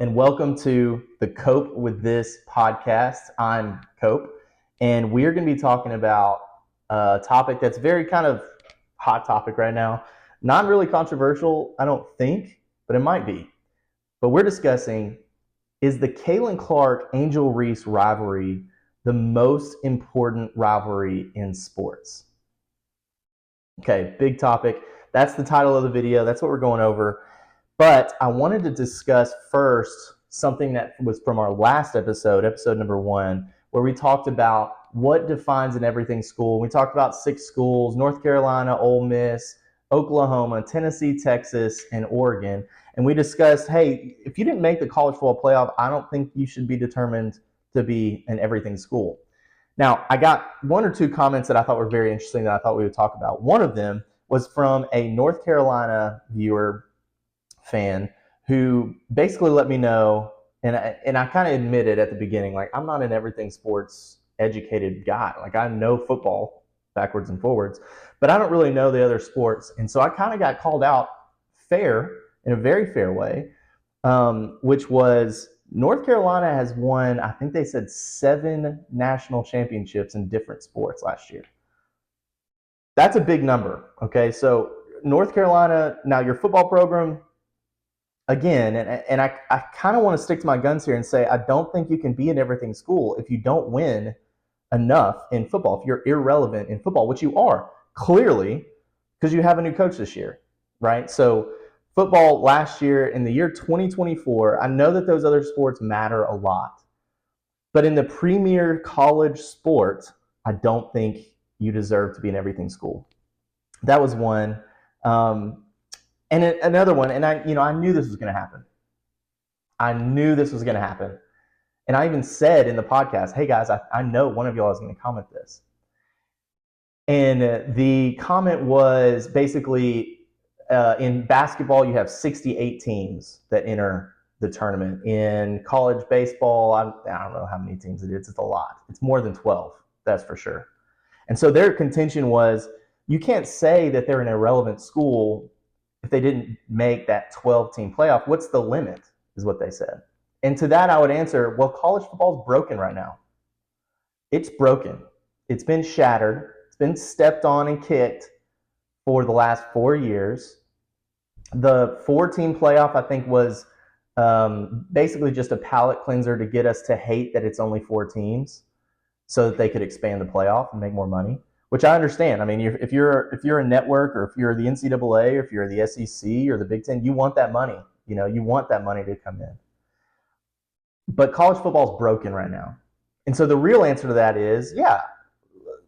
and welcome to the Cope with This podcast. I'm Cope, and we're going to be talking about a topic that's very kind of hot topic right now. Not really controversial, I don't think, but it might be. But we're discussing, is the Caitlin Clark Angel Reese rivalry the most important rivalry in sports? Okay, big topic. That's the title of the video. That's what we're going over. But I wanted to discuss first something that was from our last episode, episode number 1, where we talked about what defines an everything school. We talked about 6 schools: North Carolina, Ole Miss, Oklahoma, Tennessee, Texas, and Oregon. And we discussed, hey, if you didn't make the college football playoff, I don't think you should be determined to be an everything school. Now, I got 1 or 2 comments that I thought were very interesting that I thought we would talk about. One of them was from a North Carolina viewer fan who basically let me know, and I kind of admitted at the beginning, like, I'm not an everything sports educated guy. Like, I know football backwards and forwards, but I don't really know the other sports. And so I kind of got called out in a very fair way, which was North Carolina has won, I think they said 7 national championships in different sports last year. That's a big number, okay? So North Carolina, now your football program, again, and I kind of want to stick to my guns here and say I don't think you can be an everything school if you don't win enough in football, if you're irrelevant in football, which you are, clearly, because you have a new coach this year, right? So football last year, in the year 2024, I know that those other sports matter a lot, but in the premier college sport, I don't think you deserve to be an everything school. That was one. And another one, and I knew this was going to happen. And I even said in the podcast, hey guys, I know one of y'all is going to comment this. And the comment was basically, in basketball, you have 68 teams that enter the tournament. In college baseball, I don't know how many teams it is. It's a lot. It's more than 12, that's for sure. And so their contention was, you can't say that they're an irrelevant school if they didn't make that 12-team playoff. What's the limit, is what they said. And to that I would answer, well, college football is broken right now. It's broken. It's been shattered. It's been stepped on and kicked for the last 4 years. The 4-team playoff, I think, was basically just a palate cleanser to get us to hate that it's only 4 teams so that they could expand the playoff and make more money, which I understand. I mean, if you're a network, or if you're the NCAA, or if you're the SEC or the Big Ten, you want that money. You want that money to come in. But college football is broken right now. And so the real answer to that is, yeah,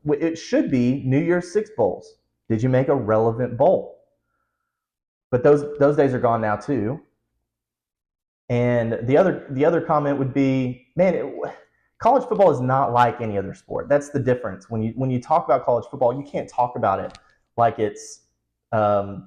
it should be New Year's Six bowls. Did you make a relevant bowl? But those days are gone now too. And the other comment would be, man, college football is not like any other sport. That's the difference. When you talk about college football, you can't talk about it like it's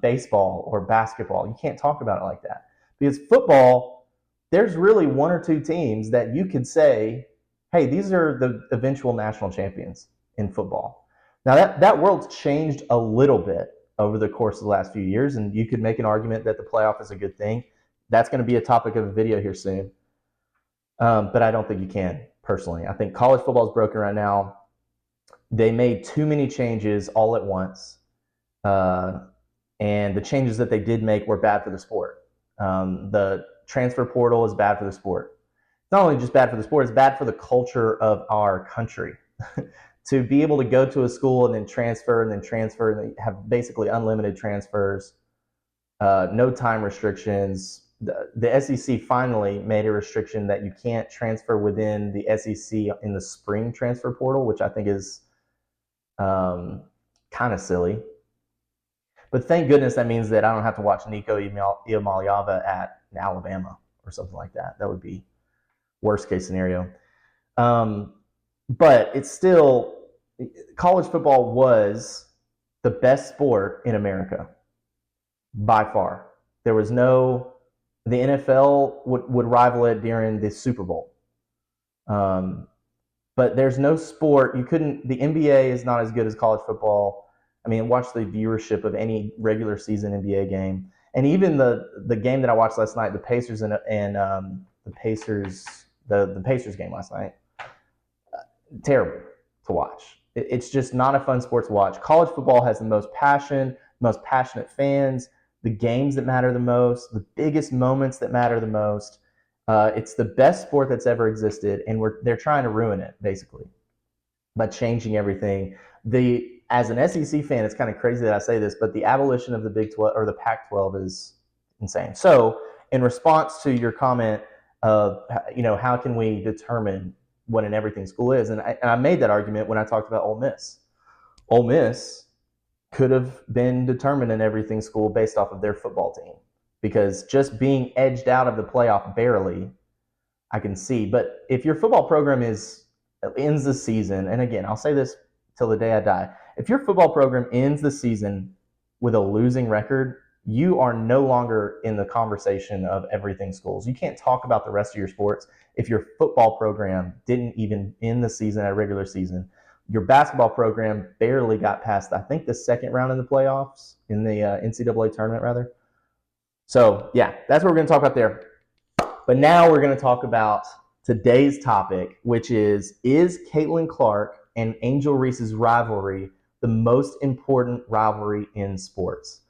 baseball or basketball. You can't talk about it like that. Because football, there's really 1 or 2 teams that you could say, hey, these are the eventual national champions in football. Now that world's changed a little bit over the course of the last few years, and you could make an argument that the playoff is a good thing. That's going to be a topic of a video here soon. But I don't think you can, personally. I think college football is broken right now. They made too many changes all at once. And the changes that they did make were bad for the sport. The transfer portal is bad for the sport. It's not only just bad for the sport, it's bad for the culture of our country. To be able to go to a school and then transfer and they have basically unlimited transfers, no time restrictions. The SEC finally made a restriction that you can't transfer within the SEC in the spring transfer portal, which I think is kind of silly. But thank goodness that means that I don't have to watch Nico Iamaleava at Alabama or something like that. That would be worst case scenario. But it's still, college football was the best sport in America by far. There was the NFL would rival it during the Super Bowl. But there's no sport, the NBA is not as good as college football. I mean, watch the viewership of any regular season NBA game. And even the game that I watched last night, the Pacers and the the Pacers, the Pacers game last night. Terrible to watch. It's just not a fun sport to watch. College football has the most passion, most passionate fans, the games that matter the most, the biggest moments that matter the most. It's the best sport that's ever existed, and they're trying to ruin it basically by changing everything. As an SEC fan, it's kind of crazy that I say this, but the abolition of the Big 12 or the Pac-12 is insane. So, in response to your comment of how can we determine what an everything school is, and I made that argument when I talked about Ole Miss. Ole Miss could have been determined an everything school based off of their football team, because just being edged out of the playoff barely, I can see. But if your football program ends the season, and again, I'll say this till the day I die, if your football program ends the season with a losing record, you are no longer in the conversation of everything schools. You can't talk about the rest of your sports if your football program didn't even end the season at a regular season. Your basketball program barely got past, I think, the second round in the playoffs, in the NCAA tournament, rather. So, yeah, that's what we're going to talk about there. But now we're going to talk about today's topic, which is Caitlin Clark and Angel Reese's rivalry the most important rivalry in sports?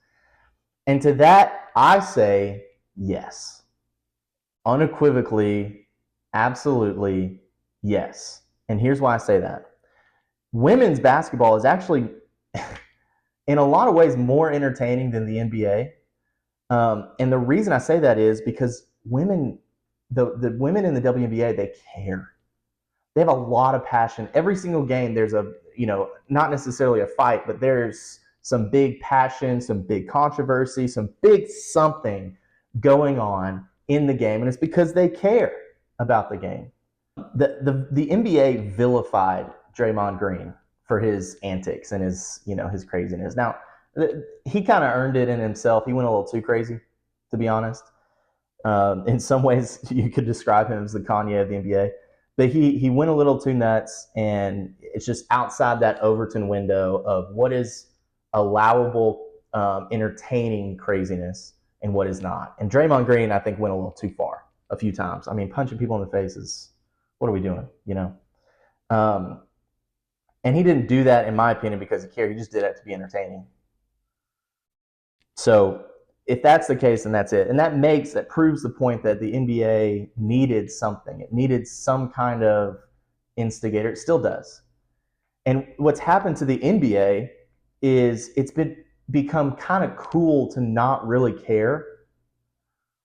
And to that, I say yes. Unequivocally, absolutely yes. And here's why I say that. Women's basketball is actually, in a lot of ways, more entertaining than the NBA. And the reason I say that is because the women in the WNBA, they care. They have a lot of passion. Every single game, there's not necessarily a fight, but there's some big passion, some big controversy, some big something going on in the game, and it's because they care about the game. The NBA vilified Draymond Green for his antics and his craziness. Now, he kind of earned it in himself. He went a little too crazy, to be honest. In some ways, you could describe him as the Kanye of the NBA. But he went a little too nuts, and it's just outside that Overton window of what is allowable, entertaining craziness and what is not. And Draymond Green, I think, went a little too far a few times. I mean, punching people in the face is, what are we doing, And he didn't do that, in my opinion, because he cared. He just did it to be entertaining. So if that's the case, then that's it. And that proves the point that the NBA needed something. It needed some kind of instigator. It still does. And what's happened to the NBA is it's become kind of cool to not really care.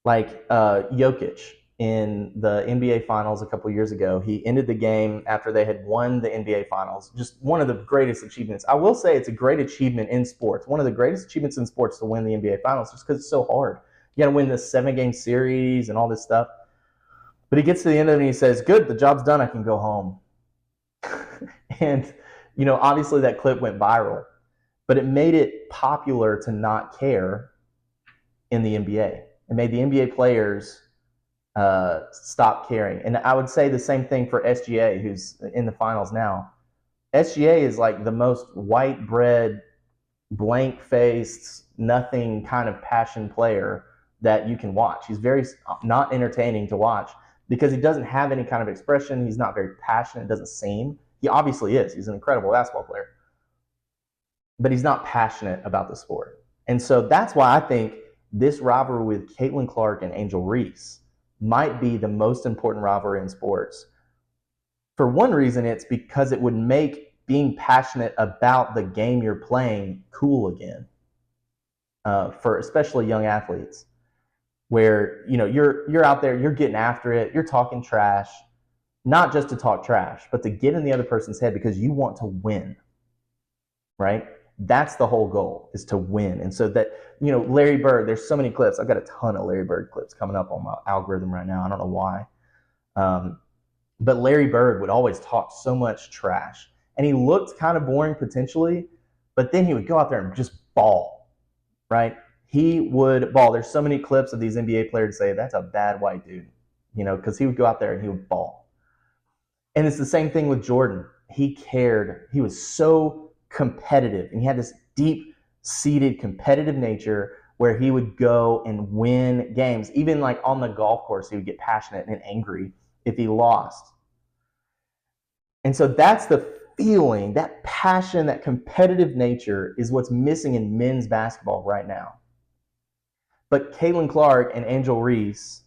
Like Jokic in the NBA Finals a couple years ago, he ended the game after they had won the NBA Finals. Just one of the greatest achievements. I will say it's a great achievement in sports. One of the greatest achievements in sports to win the NBA Finals, just because it's so hard. You got to win this 7-game series and all this stuff. But he gets to the end of it and he says, "Good, the job's done. I can go home." And obviously that clip went viral, but it made it popular to not care in the NBA. It made the NBA players stop caring. And I would say the same thing for SGA, who's in the finals now. SGA is like the most white bread, blank faced, nothing kind of passion player that you can watch. He's very not entertaining to watch because he doesn't have any kind of expression. He's not very passionate. It doesn't seem. He obviously is. He's an incredible basketball player, but he's not passionate about the sport. And so that's why I think this rivalry with Caitlin Clark and Angel Reese might be the most important rivalry in sports. For one reason, it's because it would make being passionate about the game you're playing cool again, for especially young athletes, where you're out there, you're getting after it, you're talking trash, not just to talk trash, but to get in the other person's head because you want to win, right? That's the whole goal, is to win. And so that, Larry Bird, there's so many clips. I've got a ton of Larry Bird clips coming up on my algorithm right now. I don't know why. But Larry Bird would always talk so much trash. And he looked kind of boring potentially, but then he would go out there and just ball, right? He would ball. There's so many clips of these NBA players say, "That's a bad white dude," because he would go out there and he would ball. And it's the same thing with Jordan. He cared. He was so competitive, and he had this deep-seated competitive nature where he would go and win games. Even like on the golf course, he would get passionate and angry if he lost. And so that's the feeling, that passion, that competitive nature is what's missing in men's basketball right now. But Caitlin Clark and Angel Reese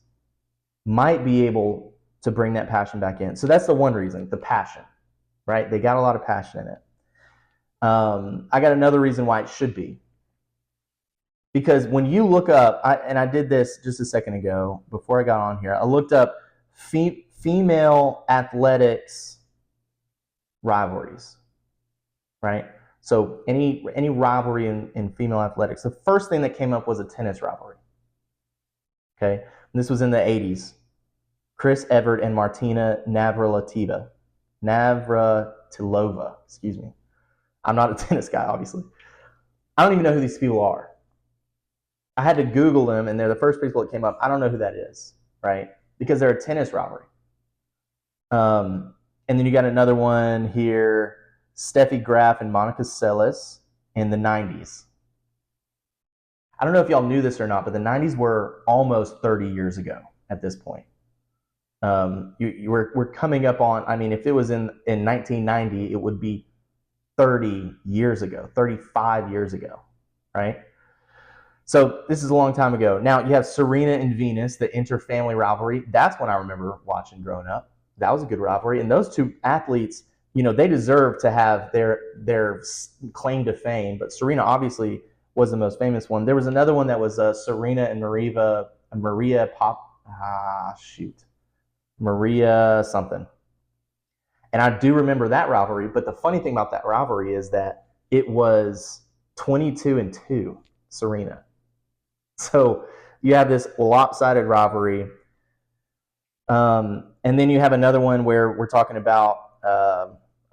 might be able to bring that passion back in. So that's the one reason, the passion, right? They got a lot of passion in it. I got another reason why it should be. Because when you look up, and I did this just a second ago before I got on here, I looked up female athletics rivalries, right? So any rivalry in female athletics, the first thing that came up was a tennis rivalry. Okay, and this was in the 80s. Chris Evert and Martina Navratilova, excuse me. I'm not a tennis guy, obviously. I don't even know who these people are. I had to Google them, and they're the first people that came up. I don't know who that is, right? Because they're a tennis rivalry. And then you got another one here, Steffi Graf and Monica Seles in the 90s. I don't know if y'all knew this or not, but the 90s were almost 30 years ago at this point. We're coming up on, I mean, if it was in 1990, it would be 30 years ago, 35 years ago, right? So this is a long time ago. Now you have Serena and Venus, the inter-family rivalry. That's when I remember watching growing up. That was a good rivalry. And those two athletes, you know, they deserve to have their claim to fame. But Serena obviously was the most famous one. There was another one that was Serena and Maria something. And I do remember that rivalry. But the funny thing about that rivalry is that it was 22-2, Serena. So you have this lopsided rivalry. And then you have another one where we're talking about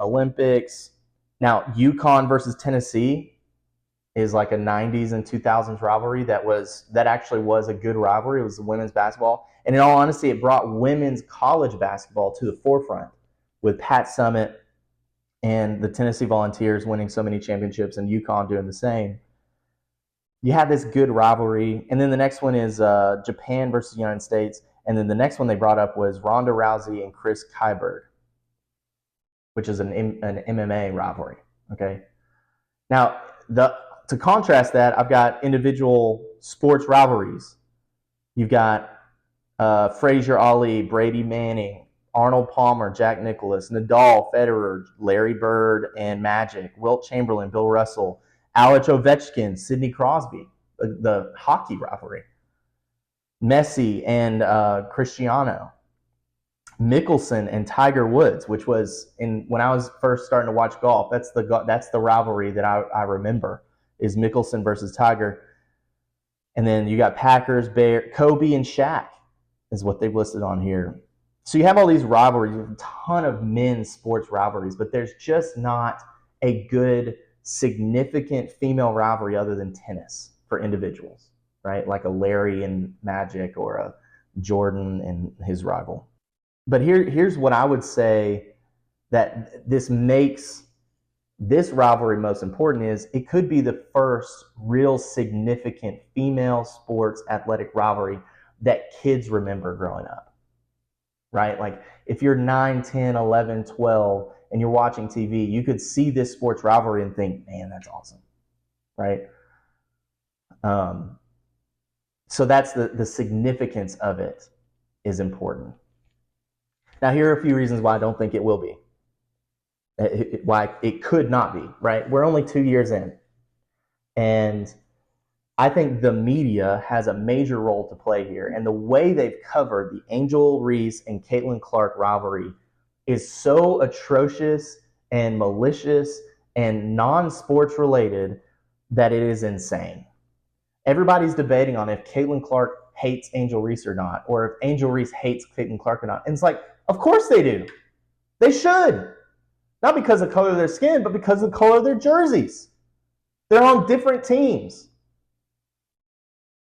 Olympics. Now, UConn versus Tennessee is like a 90s and 2000s rivalry that actually was a good rivalry. It was women's basketball. And in all honesty, it brought women's college basketball to the forefront with Pat Summitt and the Tennessee Volunteers winning so many championships and UConn doing the same. You had this good rivalry. And then the next one is Japan versus the United States. And then the next one they brought up was Ronda Rousey and Chris Kyber, which is an MMA rivalry. Okay. Now, to contrast that, I've got individual sports rivalries. You've got Frazier Ali, Brady Manning, Arnold Palmer, Jack Nicklaus, Nadal, Federer, Larry Bird, and Magic, Wilt Chamberlain, Bill Russell, Alex Ovechkin, Sidney Crosby, the hockey rivalry. Messi and Cristiano, Mickelson and Tiger Woods, which was when I was first starting to watch golf. That's the rivalry that I remember is Mickelson versus Tiger. And then you got Packers, Bear, Kobe and Shaq is what they've listed on here. So you have all these rivalries, a ton of men's sports rivalries, but there's just not a good, significant female rivalry other than tennis for individuals, right? Like a Larry and Magic or a Jordan and his rival. But here's what I would say that this makes this rivalry most important is it could be the first real significant female sports athletic rivalry that kids remember growing up, right? Like if you're 9, 10, 11, 12, and you're watching TV, you could see this sports rivalry and think, man, that's awesome, right? So that's the significance of it is important. Now, here are a few reasons why I don't think it will be. Why it could not be, right? We're only 2 years in. And I think the media has a major role to play here. And the way they've covered the Angel Reese and Caitlin Clark rivalry is so atrocious and malicious and non-sports related that it is insane. Everybody's debating on if Caitlin Clark hates Angel Reese or not, or if Angel Reese hates Caitlin Clark or not. And it's like, of course they do. They should. Not because of the color of their skin, but because of the color of their jerseys. They're on different teams.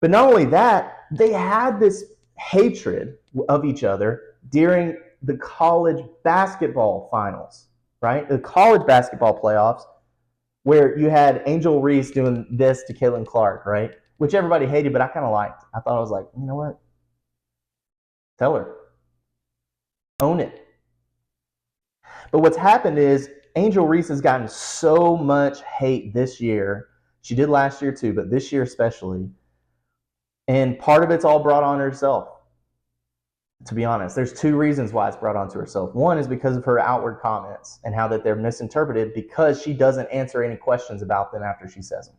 But not only that, they had this hatred of each other during the college basketball finals, right? The college basketball playoffs, where you had Angel Reese doing this to Caitlin Clark, right? which everybody hated, but I kind of liked. I thought I was like, you know what? Tell her. Own it. But what's happened is Angel Reese has gotten so much hate this year. She did last year too, but this year especially. And part of it's all brought on herself. To be honest, there's two reasons why it's brought onto herself. One is because of her outward comments and how that they're misinterpreted because she doesn't answer any questions about them after she says them.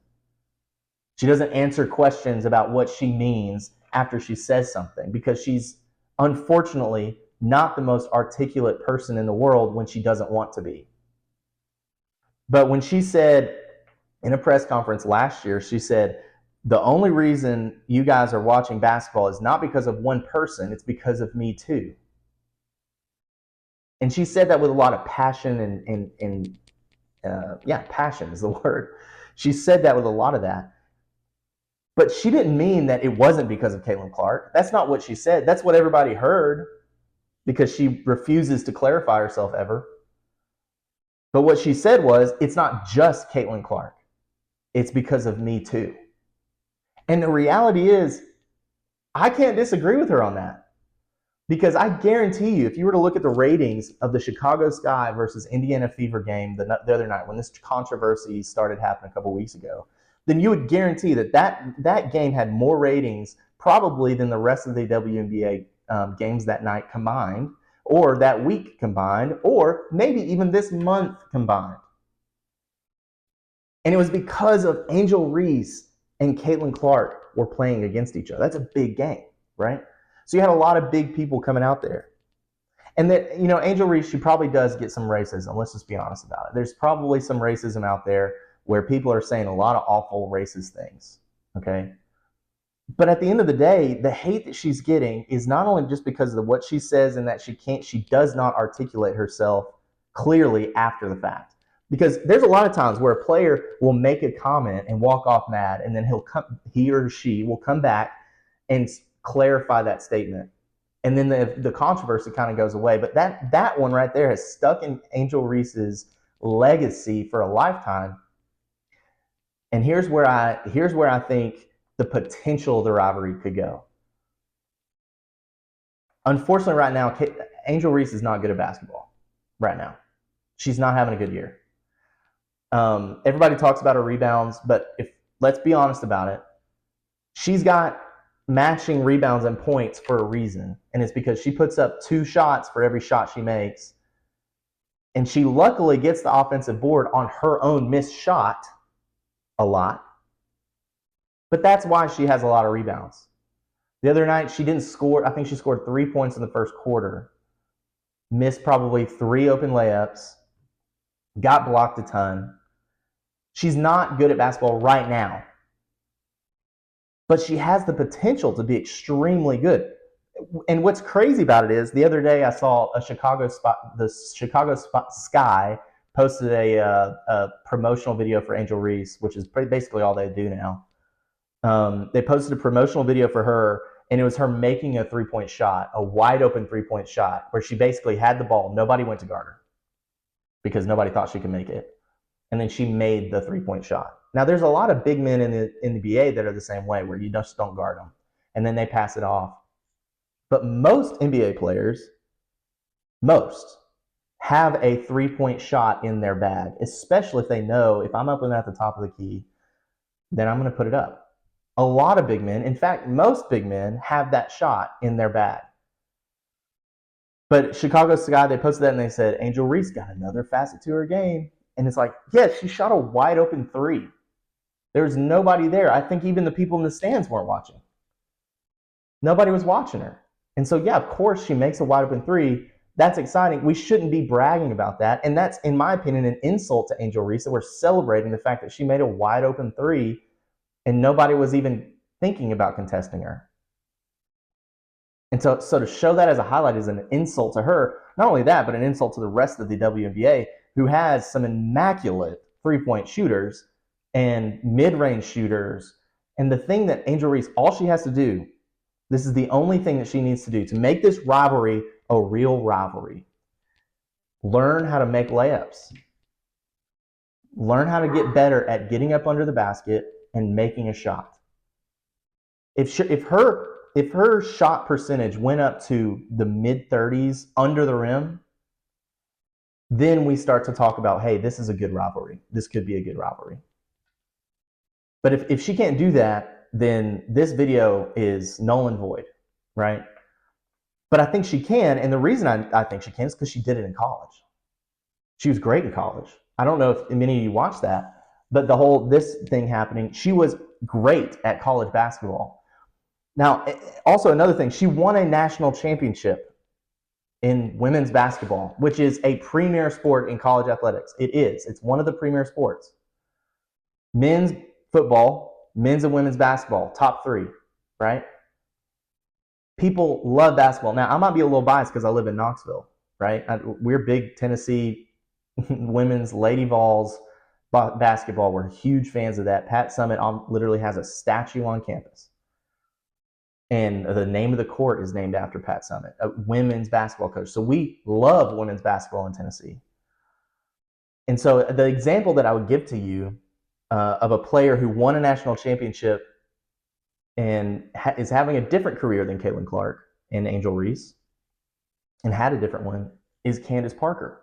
She doesn't answer questions about what she means after she says something because she's unfortunately not the most articulate person in the world when she doesn't want to be. But when she said in a press conference last year, she said, the only reason you guys are watching basketball is not because of one person, it's because of me too. And she said that with a lot of passion and passion is the word. She said that with a lot of that. But she didn't mean that it wasn't because of Caitlin Clark. That's not what she said. That's what everybody heard because she refuses to clarify herself ever. But what she said was, it's not just Caitlin Clark. It's because of me too. And the reality is, I can't disagree with her on that. Because I guarantee you, if you were to look at the ratings of the Chicago Sky versus Indiana Fever game the other night, when this controversy started happening a couple weeks ago, then you would guarantee that game had more ratings probably than the rest of the WNBA games that night combined, or that week combined, or maybe even this month combined. And it was because of Angel Reese and Caitlin Clark were playing against each other. That's a big game, right? So you had a lot of big people coming out there. And that, you know, Angel Reese, she probably does get some racism. Let's just be honest about it. There's probably some racism out there where people are saying a lot of awful racist things, okay? But at the end of the day, the hate that she's getting is not only just because of what she says and that she does not articulate herself clearly after the fact. Because there's a lot of times where a player will make a comment and walk off mad, and then he or she will come back and clarify that statement. And then the controversy kind of goes away. But that one right there has stuck in Angel Reese's legacy for a lifetime. And here's where I think the potential of the rivalry could go. Unfortunately, right now, Angel Reese is not good at basketball. Right now, she's not having a good year. Everybody talks about her rebounds, but let's be honest about it, she's got matching rebounds and points for a reason, and it's because she puts up 2 shots for every shot she makes, and she luckily gets the offensive board on her own missed shot a lot, but that's why she has a lot of rebounds. The other night, she didn't score. I think she scored 3 points in the first quarter, missed probably 3 open layups, got blocked a ton. She's not good at basketball right now, but she has the potential to be extremely good. And what's crazy about it is, the other day I saw the Chicago Sky posted a promotional video for Angel Reese, which is basically all they do now. They posted a promotional video for her, and it was her making a 3-point shot, a wide open 3-point shot, where she basically had the ball. Nobody went to guard her because nobody thought she could make it. And then she made the 3-point shot. Now, there's a lot of big men in the NBA that are the same way, where you just don't guard them, and then they pass it off. But most NBA players, have a 3-point shot in their bag, especially if they know, if I'm up and at the top of the key, then I'm going to put it up. A lot of big men, in fact, most big men have that shot in their bag. But Chicago Sky, they posted that and they said, Angel Reese got another facet to her game. And it's like, yeah, she shot a wide open 3. There's nobody there. I think even the people in the stands weren't watching. Nobody was watching her. And so, yeah, of course, she makes a wide open 3. That's exciting. We shouldn't be bragging about that. And that's, in my opinion, an insult to Angel Reese, that we're celebrating the fact that she made a wide open 3 and nobody was even thinking about contesting her. And so to show that as a highlight is an insult to her. Not only that, but an insult to the rest of the WNBA, who has some immaculate 3-point shooters and mid-range shooters. And the thing that Angel Reese, all she has to do, this is the only thing that she needs to do to make this rivalry a real rivalry. Learn how to make layups. Learn how to get better at getting up under the basket and making a shot. If her shot percentage went up to the mid 30s under the rim, then we start to talk about, hey, this is a good rivalry. This could be a good rivalry. But if she can't do that, then this video is null and void, right? But I think she can, and the reason I think she can is because she did it in college. She was great in college. I don't know if many of you watched that, but this thing happening, she was great at college basketball. Now, also another thing, she won a national championship in women's basketball, which is a premier sport in college athletics. It is. It's one of the premier sports. Men's football, men's and women's basketball, top 3, right? People love basketball. Now, I might be a little biased because I live in Knoxville, right? We're big Tennessee women's Lady Vols basketball. We're huge fans of that. Pat Summitt literally has a statue on campus. And the name of the court is named after Pat Summitt, a women's basketball coach. So we love women's basketball in Tennessee. And so the example that I would give to you of a player who won a national championship and is having a different career than Caitlin Clark and Angel Reese, and had a different one, is Candace Parker.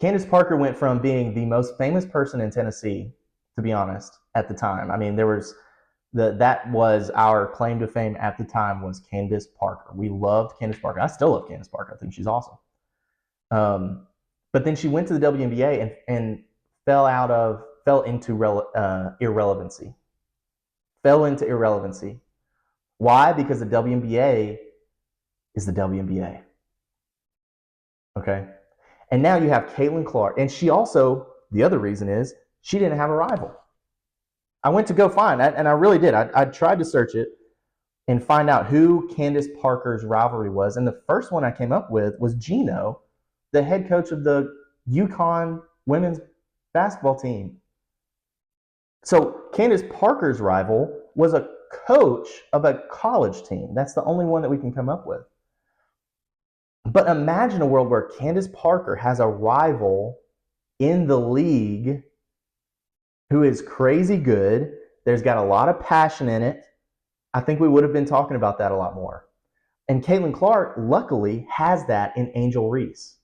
Candace Parker went from being the most famous person in Tennessee, to be honest, at the time. I mean, that was our claim to fame at the time, was Candace Parker. We loved Candace Parker. I still love Candace Parker. I think she's awesome. But then she went to the WNBA and fell into irrelevancy. Fell into irrelevancy. Why? Because the WNBA is the WNBA. Okay? And now you have Caitlin Clark. And she also, the other reason is, she didn't have a rival. I went to go find, and I really did. I tried to search it and find out who Candace Parker's rivalry was. And the first one I came up with was Gino, the head coach of the UConn women's basketball team. So Candace Parker's rival was a coach of a college team. That's the only one that we can come up with. But imagine a world where Candace Parker has a rival in the league who is crazy good. There's got a lot of passion in it. I think we would have been talking about that a lot more. And Caitlin Clark, luckily, has that in Angel Reese.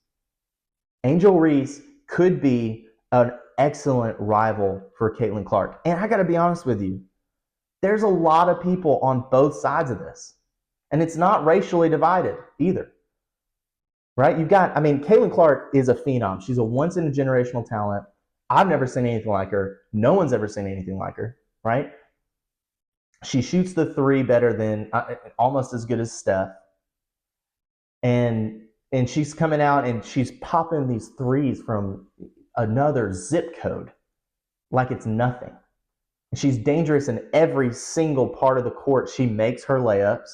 Angel Reese could be an excellent rival for Caitlin Clark. And I got to be honest with you, there's a lot of people on both sides of this. And it's not racially divided either. Right? Caitlin Clark is a phenom. She's a once-in-a-generational talent. I've never seen anything like her. No one's ever seen anything like her, right? She shoots the 3 better than, almost as good as Steph. And she's coming out and she's popping these 3s from another zip code like it's nothing. She's dangerous in every single part of the court. She makes her layups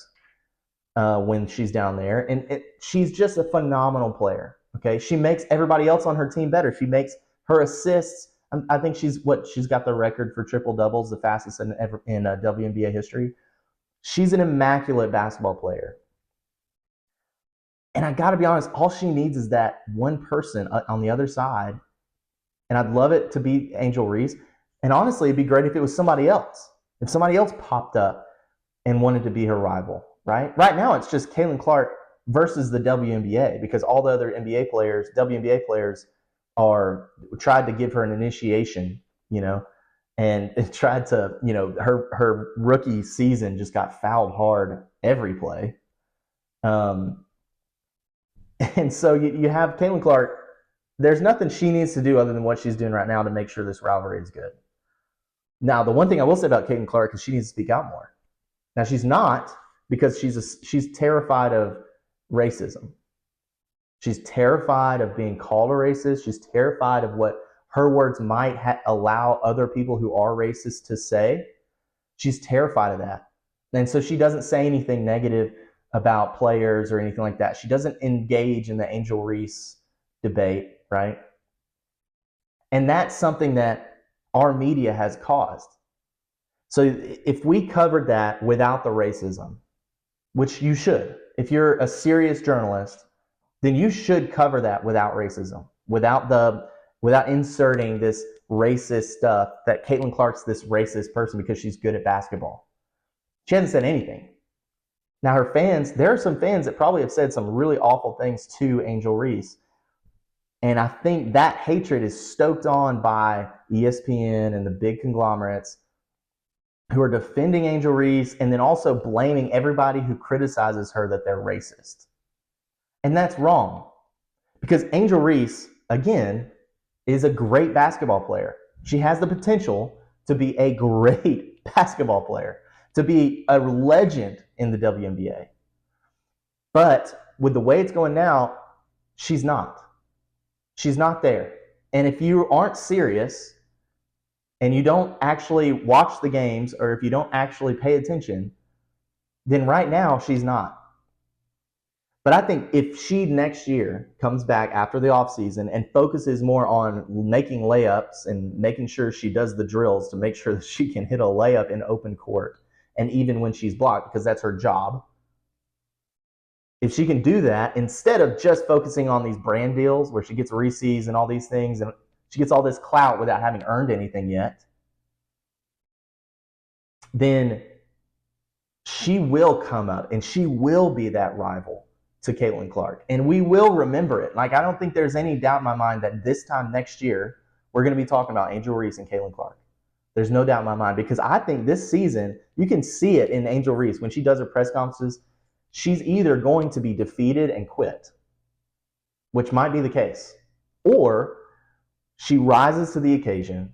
when she's down there. And she's just a phenomenal player, okay? She makes everybody else on her team better. She makes her assists. I think she's got the record for triple doubles, the fastest in WNBA history. She's an immaculate basketball player. And I got to be honest, all she needs is that one person on the other side. And I'd love it to be Angel Reese. And honestly, it'd be great if it was somebody else. If somebody else popped up and wanted to be her rival, right? Right now, it's just Caitlin Clark versus the WNBA, because all the other WNBA players tried to give her an initiation, and it tried to, her rookie season just got fouled hard every play. And so you have Caitlin Clark. There's nothing she needs to do other than what she's doing right now to make sure this rivalry is good. Now, the one thing I will say about Caitlin Clark is she needs to speak out more. Now, she's not, because she's terrified of racism. She's terrified of being called a racist. She's terrified of what her words might allow other people who are racist to say. She's terrified of that. And so she doesn't say anything negative about players or anything like that. She doesn't engage in the Angel Reese debate, right? And that's something that our media has caused. So if we covered that without the racism, which you should, if you're a serious journalist, then you should cover that without racism, without inserting this racist stuff that Caitlin Clark's this racist person because she's good at basketball. She hasn't said anything. Now her fans, there are some fans that probably have said some really awful things to Angel Reese. And I think that hatred is stoked on by ESPN and the big conglomerates who are defending Angel Reese and then also blaming everybody who criticizes her that they're racist. And that's wrong. Because Angel Reese, again, is a great basketball player. She has the potential to be a great basketball player, to be a legend in the WNBA. But with the way it's going now, she's not. She's not there. And if you aren't serious and you don't actually watch the games, or if you don't actually pay attention, then right now she's not. But I think if she next year comes back after the offseason and focuses more on making layups and making sure she does the drills to make sure that she can hit a layup in open court, and even when she's blocked, because that's her job, if she can do that instead of just focusing on these brand deals where she gets Reese's and all these things and she gets all this clout without having earned anything yet, then she will come up and she will be that rival to Caitlin Clark. And we will remember it. Like, I don't think there's any doubt in my mind that this time next year, we're going to be talking about Angel Reese and Caitlin Clark. There's no doubt in my mind, because I think this season, you can see it in Angel Reese. When she does her press conferences, she's either going to be defeated and quit, which might be the case, or she rises to the occasion,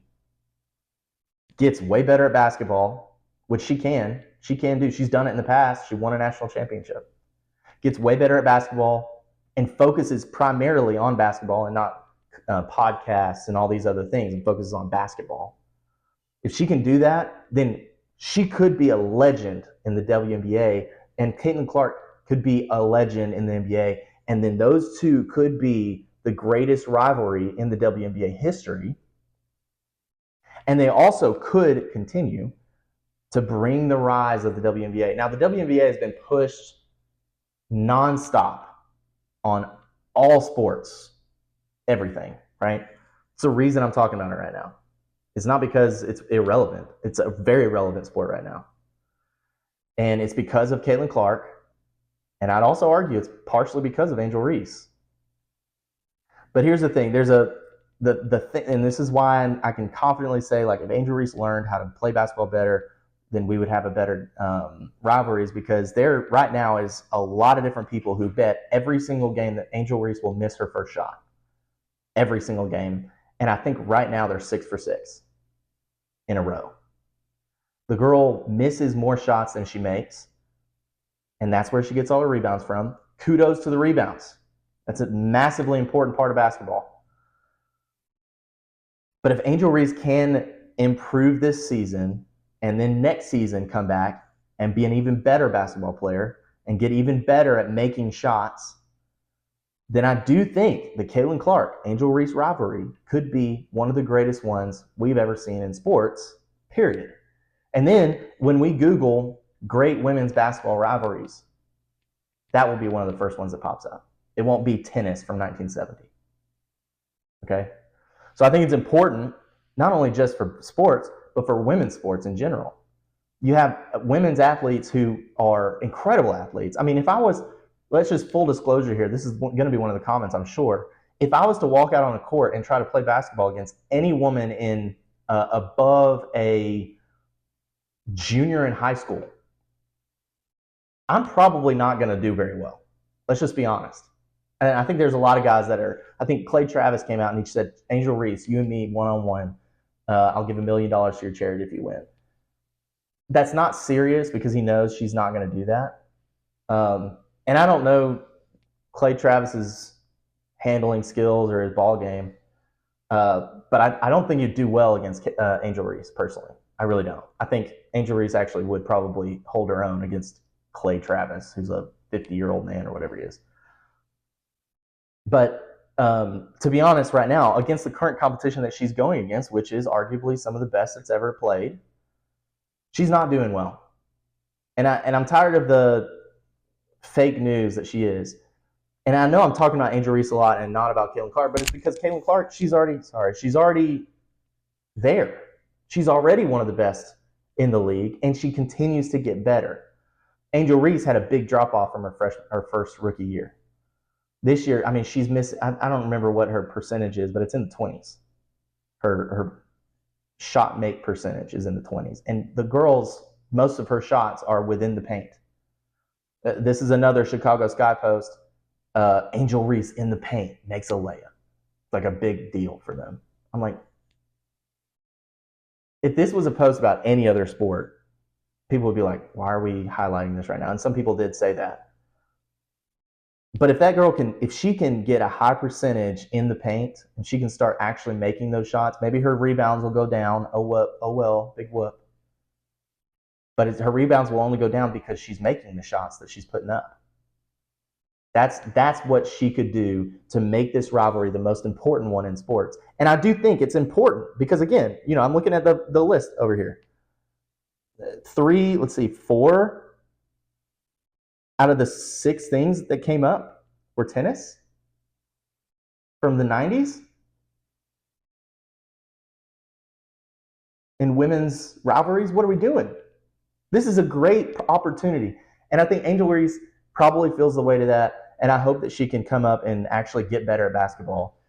gets way better at basketball, which she can do. She's done it in the past. She won a national championship. Gets way better at basketball and focuses primarily on basketball and not podcasts and all these other things, and focuses on basketball. If she can do that, then she could be a legend in the WNBA, and Caitlin Clark could be a legend in the NBA, and then those two could be the greatest rivalry in the WNBA history. And they also could continue to bring the rise of the WNBA. Now, the WNBA has been pushed nonstop on all sports, everything, right? It's the reason I'm talking about it right now. It's not because it's irrelevant. It's a very relevant sport right now. And it's because of Caitlin Clark. And I'd also argue it's partially because of Angel Reese. But here's the thing. There's the thing, and this is why I can confidently say, like, if Angel Reese learned how to play basketball better, then we would have a better rivalries, because there right now is a lot of different people who bet every single game that Angel Reese will miss her first shot. Every single game. And I think right now they're 6 for 6 in a row. The girl misses more shots than she makes, and that's where she gets all the rebounds from. Kudos to the rebounds. That's a massively important part of basketball. But if Angel Reese can improve this season and then next season come back and be an even better basketball player and get even better at making shots, then I do think the Caitlin Clark Angel Reese rivalry could be one of the greatest ones we've ever seen in sports, period. And then when we Google great women's basketball rivalries, that will be one of the first ones that pops up. It won't be tennis from 1970. Okay? So I think it's important, not only just for sports, but for women's sports in general. You have women's athletes who are incredible athletes. I mean, if I was, let's just full disclosure here, this is going to be one of the comments, I'm sure. If I was to walk out on a court and try to play basketball against any woman in above a junior in high school, I'm probably not going to do very well. Let's just be honest. And I think there's a lot of guys that are, I think Clay Travis came out and he said, Angel Reese, you and me one-on-one, I'll give $1 million to your charity if you win. That's not serious, because he knows she's not going to do that. And I don't know Clay Travis's handling skills or his ball game, but I don't think you'd do well against Angel Reese personally. I really don't. I think Angel Reese actually would probably hold her own against Clay Travis, who's a 50-year-old man or whatever he is. But to be honest, right now, against the current competition that she's going against, which is arguably some of the best that's ever played, she's not doing well. And I'm tired of the fake news that she is. And I know I'm talking about Angel Reese a lot and not about Caitlin Clark, but it's because Caitlin Clark, she's already there. She's already one of the best in the league, and she continues to get better. Angel Reese had a big drop off from her first rookie year. This year, I mean, she's missing. I don't remember what her percentage is, but it's in the 20s. Her shot make percentage is in the 20s, and the girls, most of her shots are within the paint. This is another Chicago Sky post. Angel Reese in the paint makes a layup. It's like a big deal for them. I'm like, if this was a post about any other sport, people would be like, why are we highlighting this right now? And some people did say that. But if that girl if she can get a high percentage in the paint and she can start actually making those shots, maybe her rebounds will go down. Oh well, big whoop. But her rebounds will only go down because she's making the shots that she's putting up. That's what she could do to make this rivalry the most important one in sports. And I do think it's important because, again, I'm looking at the list over here. 4 out of the 6 things that came up were tennis from the 90s in women's rivalries. What are we doing? This is a great opportunity. And I think Angel Reese probably feels the way to that. And I hope that she can come up and actually get better at basketball.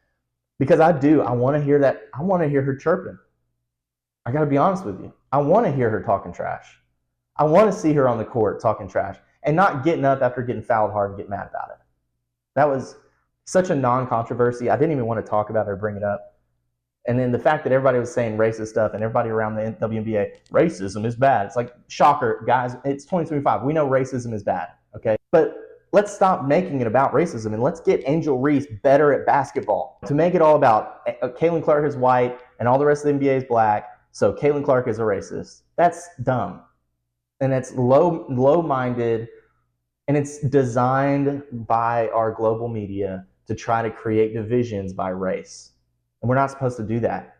Because I want to hear that. I want to hear her chirping. I got to be honest with you. I want to hear her talking trash. I want to see her on the court talking trash and not getting up after getting fouled hard and get mad about it. That was such a non-controversy. I didn't even want to talk about it or bring it up. And then the fact that everybody was saying racist stuff and everybody around the WNBA, racism is bad. It's like, shocker, guys, it's 2025. We know racism is bad, okay? But let's stop making it about racism and let's get Angel Reese better at basketball. To make it all about Caitlin Clark is white and all the rest of the NBA is black, so Caitlin Clark is a racist. That's dumb. And it's low-minded, and it's designed by our global media to try to create divisions by race. And we're not supposed to do that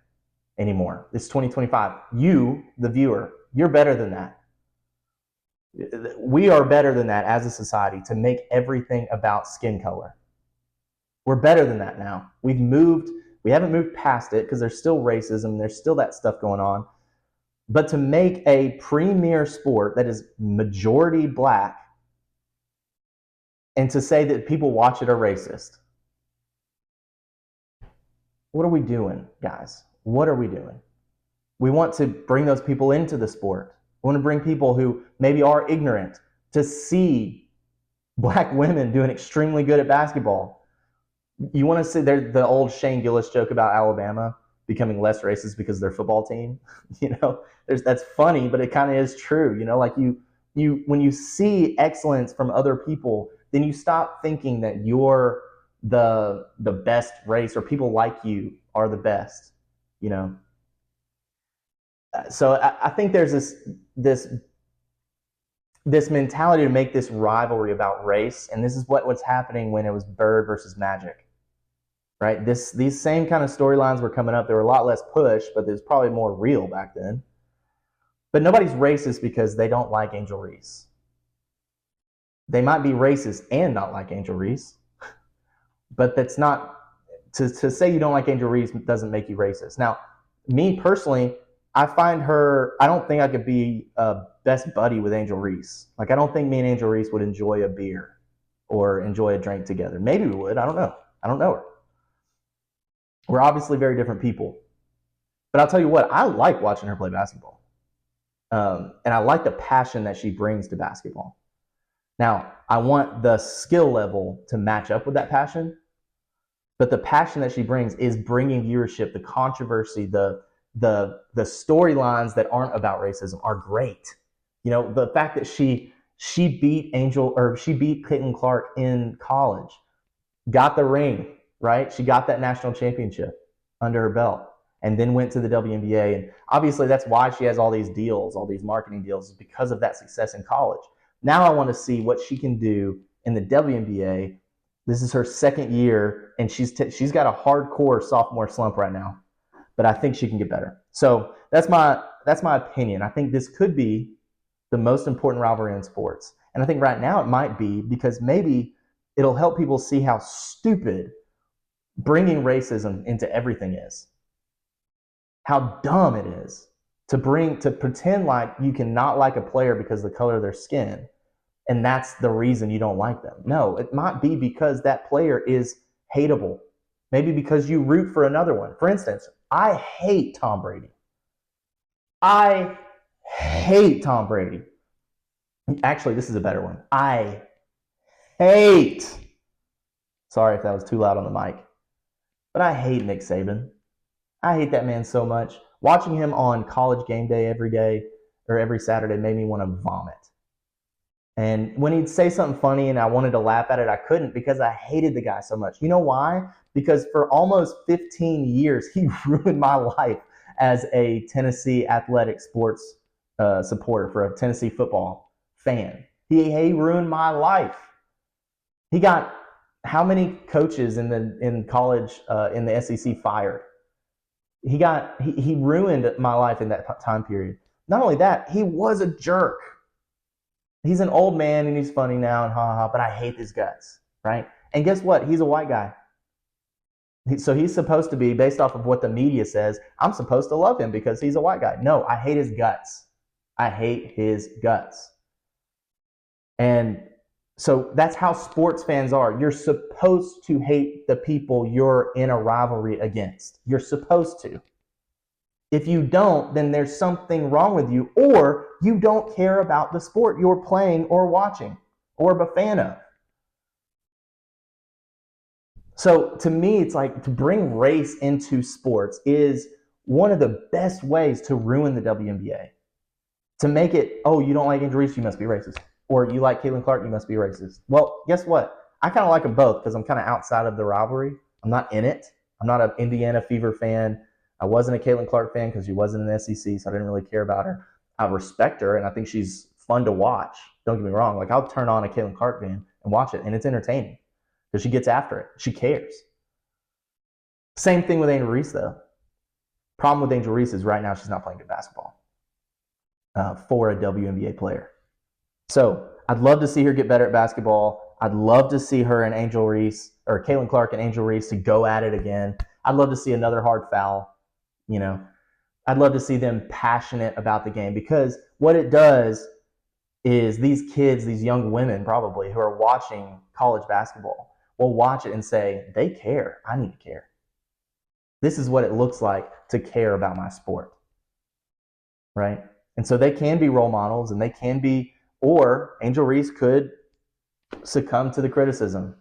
anymore. It's 2025. You, the viewer, you're better than that. We are better than that as a society to make everything about skin color. We're better than that now. We haven't moved past it because there's still racism, there's still that stuff going on. But to make a premier sport that is majority black and to say that people watch it are racist, what are we doing, guys? What are we doing? We want to bring those people into the sport. We want to bring people who maybe are ignorant to see black women doing extremely good at basketball. You want to see the old Shane Gillis joke about Alabama becoming less racist because of their football team. That's funny, but it kind of is true. Like you when you see excellence from other people, then you stop thinking that you're the best race or people like you are the best. So I think there's this mentality to make this rivalry about race, and this is what's happening when it was Bird versus Magic, right? These same kind of storylines were coming up. There were a lot less push, but there's probably more real back then. But nobody's racist because they don't like Angel Reese. They might be racist and not like Angel Reese, but that's not to say you don't like Angel Reese doesn't make you racist. Now, me personally, I find her, I don't think I could be a best buddy with Angel Reese. Like, I don't think me and Angel Reese would enjoy a beer or enjoy a drink together. Maybe we would. I don't know. I don't know her. We're obviously very different people. But I'll tell you what, I like watching her play basketball. And I like the passion that she brings to basketball. Now, I want the skill level to match up with that passion. But the passion that she brings is bringing viewership, the controversy, the storylines that aren't about racism are great. The fact that she beat Caitlin Clark in college, got the ring, right? She got that national championship under her belt and then went to the WNBA. And obviously that's why she has all these deals, all these marketing deals, because of that success in college. Now I want to see what she can do in the WNBA. This is her second year, and she's got a hardcore sophomore slump right now. But I think she can get better. So that's my opinion. I think this could be the most important rivalry in sports. And I think right now it might be because maybe it'll help people see how stupid bringing racism into everything is. How dumb it is. to pretend like you cannot like a player because of the color of their skin, and that's the reason you don't like them. No, it might be because that player is hateable. Maybe because you root for another one. For instance, I hate Tom Brady. I hate Tom Brady. Actually, this is a better one. I hate. Sorry if that was too loud on the mic. But I hate Nick Saban. I hate that man so much. Watching him on College Game Day every day or every Saturday made me want to vomit. And when he'd say something funny and I wanted to laugh at it, I couldn't because I hated the guy so much. You know why? Because for almost 15 years, he ruined my life as a Tennessee athletic sports supporter, for a Tennessee football fan. He ruined my life. He got how many coaches in college in the SEC fired? He ruined my life in that time period. Not only that, he was a jerk. He's an old man and he's funny now and but I hate his guts, right? And guess what? He's a white guy. So he's supposed to be, based off of what the media says, I'm supposed to love him because he's a white guy. No, I hate his guts. I hate his guts. And so that's how sports fans are. You're supposed to hate the people you're in a rivalry against. You're supposed to. If you don't, then there's something wrong with you, or you don't care about the sport you're playing or watching or a fan of. So to me, it's like to bring race into sports is one of the best ways to ruin the WNBA. To make it, oh, you don't like Angel Reese, you must be racist. Or you like Caitlin Clark, you must be racist. Well, guess what? I kind of like them both because I'm kind of outside of the rivalry. I'm not in it. I'm not an Indiana Fever fan. I wasn't a Caitlin Clark fan because she wasn't in the SEC, so I didn't really care about her. I respect her, and I think she's fun to watch. Don't get me wrong. Like, I'll turn on a Caitlin Clark game and watch it, and it's entertaining because she gets after it. She cares. Same thing with Angel Reese, though. Problem with Angel Reese is right now she's not playing good basketball for a WNBA player. So I'd love to see her get better at basketball. I'd love to see her and Angel Reese, or Caitlin Clark and Angel Reese, to go at it again. I'd love to see another hard foul. You know, I'd love to see them passionate about the game, because what it does is these kids, these young women probably who are watching college basketball will watch it and say, they care. I need to care. This is what it looks like to care about my sport. Right? And so they can be role models, and they can be, or Angel Reese could succumb to the criticism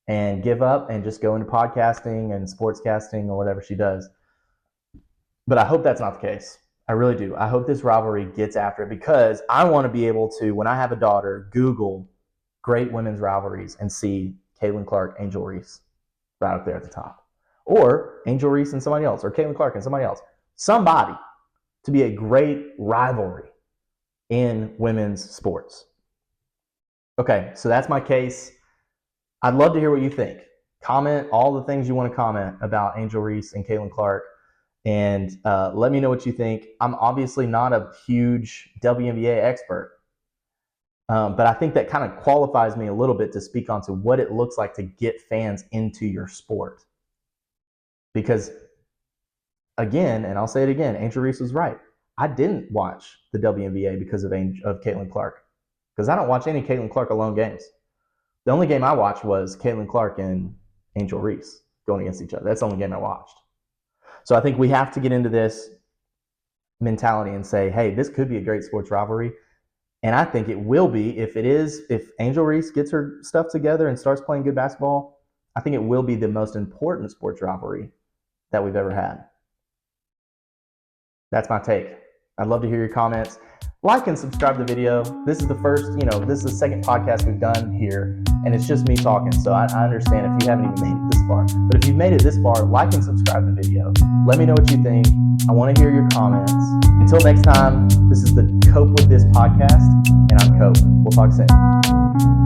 and give up and just go into podcasting and sportscasting or whatever she does. But I hope that's not the case. I really do. I hope this rivalry gets after it, because I want to be able to, when I have a daughter, Google great women's rivalries and see Caitlin Clark, Angel Reese right up there at the top. Or Angel Reese and somebody else, or Caitlin Clark and somebody else. Somebody to be a great rivalry in women's sports. Okay, so that's my case. I'd love to hear what you think. Comment all the things you want to comment about Angel Reese and Caitlin Clark, and let me know what you think. I'm obviously not a huge WNBA expert, but I think that kind of qualifies me a little bit to speak onto what it looks like to get fans into your sport. Because, again, and I'll say it again, Angel Reese was right. I didn't watch the WNBA because of Caitlin Clark, because I don't watch any Caitlin Clark alone games. The only game I watched was Caitlin Clark and Angel Reese going against each other. That's the only game I watched. So I think we have to get into this mentality and say, hey, this could be a great sports rivalry. And I think it will be if Angel Reese gets her stuff together and starts playing good basketball. I think it will be the most important sports rivalry that we've ever had. That's my take. I'd love to hear your comments. Like and subscribe to the video. This is the second podcast we've done here, and it's just me talking, so I understand if you haven't even made it this far. But if you've made it this far, like and subscribe to the video. Let me know what you think. I want to hear your comments. Until next time, this is the Cope With This podcast, and I'm Cope. We'll talk soon.